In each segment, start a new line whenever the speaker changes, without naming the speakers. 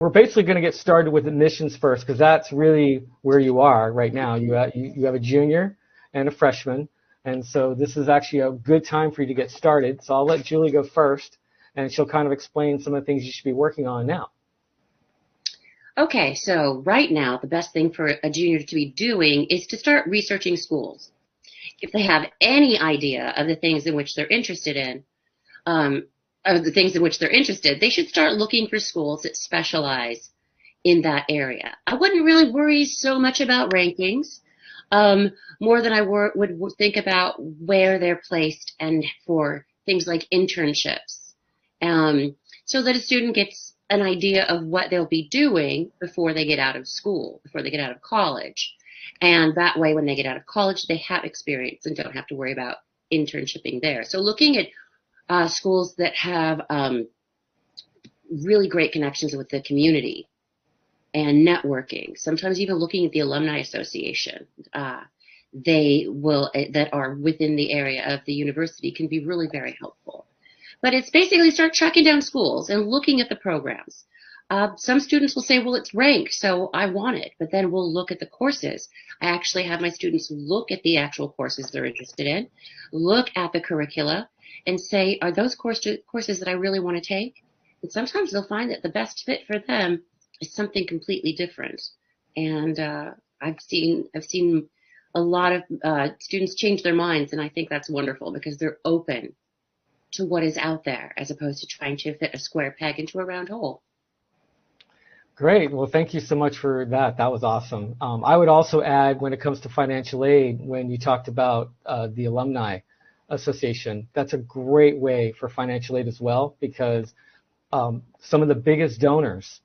We're basically going to get started with admissions first because that's really where you are right now. You have a junior and a freshman, and so this is actually a good time for you to get started. So I'll let Julie go first, and she'll kind of explain some of the things you should be working on now.
Okay, so right now, the best thing for a junior to be doing is to start researching schools. If they have any idea of the things in which they're interested in, um, of the things in which they're interested, they should start looking for schools that specialize in that area. I wouldn't really worry so much about rankings, more than I would think about where they're placed and for things like internships, so that a student gets an idea of what they'll be doing before they get out of school, before they get out of college. And that way, when they get out of college, they have experience and don't have to worry about internshipping there. So looking at schools that have really great connections with the community and networking. Sometimes even looking at the alumni association, they will that are within the area of the university can be really very helpful. But it's basically start tracking down schools and looking at the programs. Some students will say, well, it's ranked, so I want it. But then we'll look at the courses. I actually have my students look at the actual courses they're interested in, look at the curricula, and say, are those courses that I really want to take? And sometimes they'll find that the best fit for them is something completely different. And I've seen a lot of students change their minds, and I think that's wonderful because they're open to what is out there as opposed to trying to fit a square peg into a round hole.
Great. Well, thank you so much for that. That was awesome. I would also add, when it comes to financial aid, when you talked about the alumni association, that's a great way for financial aid as well, because some of the biggest donors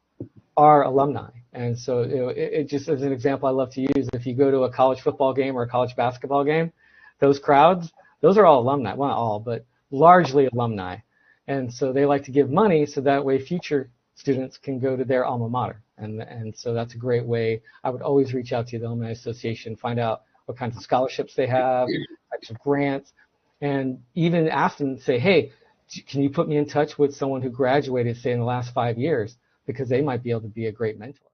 are alumni. And so it just as an example I love to use, if you go to a college football game or a college basketball game, those crowds, those are all alumni. Well, not all, but largely alumni. And so they like to give money so that way future students can go to their alma mater. And so that's a great way. I would always reach out to the Alumni Association, find out what kinds of scholarships they have, types of grants, and even ask them, say, hey, can you put me in touch with someone who graduated, say, in the last 5 years? Because they might be able to be a great mentor.